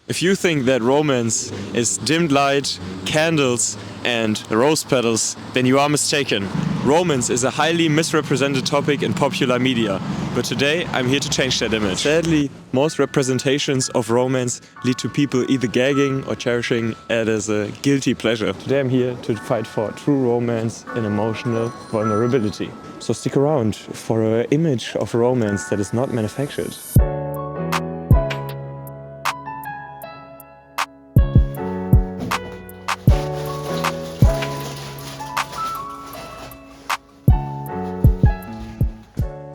If you think that romance is dimmed light, candles and rose petals, then you are mistaken. Romance is a highly misrepresented topic in popular media, but today I'm here to change that image. Sadly, most representations of romance lead to people either gagging or cherishing it as a guilty pleasure. Today I'm here to fight for true romance and emotional vulnerability. So stick around for an image of romance that is not manufactured.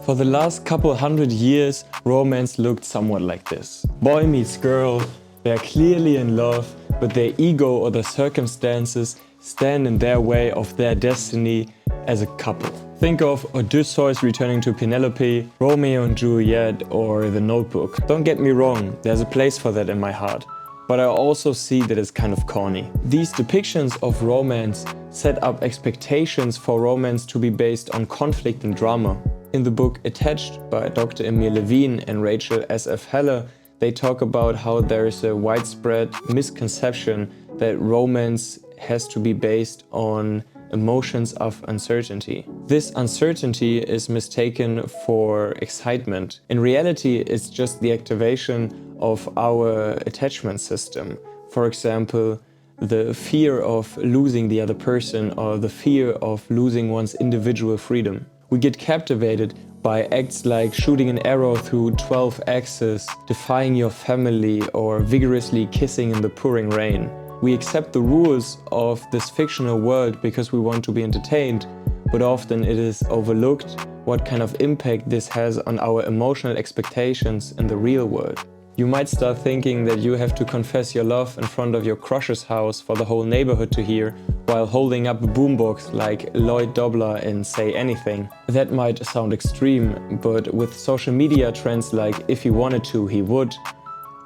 For the last couple hundred years, romance looked somewhat like this. Boy meets girl, they are clearly in love, but their ego or the circumstances stand in their way of their destiny as a couple. Think of Odysseus returning to Penelope, Romeo and Juliet, or The Notebook. Don't get me wrong, there's a place for that in my heart. But I also see that it's kind of corny. These depictions of romance set up expectations for romance to be based on conflict and drama. In the book Attached by Dr. Emil Levine and Rachel S.F. Heller, they talk about how there is a widespread misconception that romance has to be based on emotions of uncertainty. This uncertainty is mistaken for excitement. In reality, it's just the activation of our attachment system. For example, the fear of losing the other person or the fear of losing one's individual freedom. We get captivated by acts like shooting an arrow through 12 axes, defying your family, or vigorously kissing in the pouring rain. We accept the rules of this fictional world because we want to be entertained, but often it is overlooked what kind of impact this has on our emotional expectations in the real world. You might start thinking that you have to confess your love in front of your crush's house for the whole neighborhood to hear, while holding up a boombox like Lloyd Dobler in Say Anything. That might sound extreme, but with social media trends like if he wanted to, he would,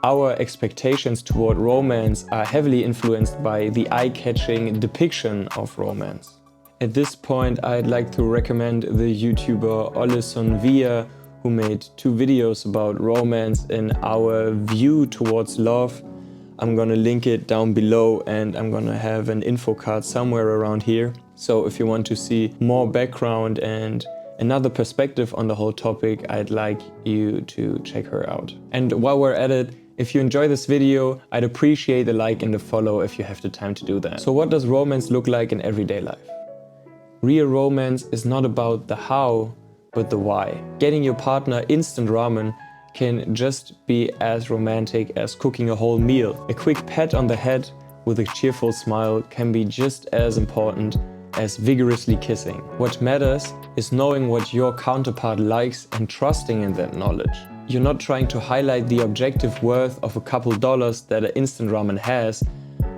our expectations toward romance are heavily influenced by the eye-catching depiction of romance. At this point, I'd like to recommend the YouTuber oliSUNvia, who made 2 videos about romance and our view towards love. I'm gonna link it down below and I'm gonna have an info card somewhere around here. So if you want to see more background and another perspective on the whole topic, I'd like you to check her out. And while we're at it, if you enjoy this video, I'd appreciate a like and a follow if you have the time to do that. So what does romance look like in everyday life? Real romance is not about the how, but the why. Getting your partner instant ramen can just be as romantic as cooking a whole meal. A quick pat on the head with a cheerful smile can be just as important as vigorously kissing. What matters is knowing what your counterpart likes and trusting in that knowledge. You're not trying to highlight the objective worth of a couple dollars that an instant ramen has,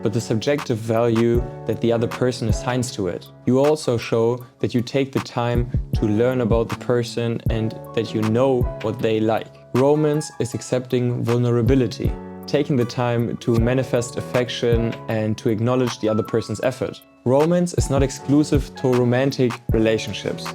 but the subjective value that the other person assigns to it. You also show that you take the time to learn about the person and that you know what they like. Romance is accepting vulnerability, taking the time to manifest affection and to acknowledge the other person's effort. Romance is not exclusive to romantic relationships.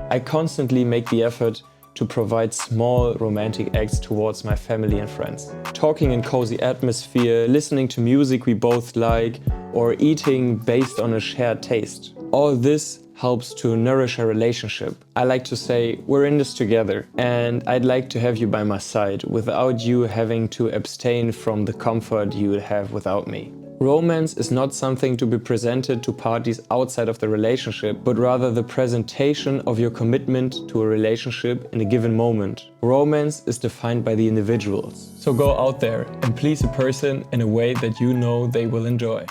I constantly make the effort to provide small romantic acts towards my family and friends. Talking in cozy atmosphere, listening to music we both like, or eating based on a shared taste. All this helps to nourish a relationship. I like to say, we're in this together, and I'd like to have you by my side without you having to abstain from the comfort you would have without me. Romance is not something to be presented to parties outside of the relationship, but rather the presentation of your commitment to a relationship in a given moment. Romance is defined by the individuals. So go out there and please a person in a way that you know they will enjoy.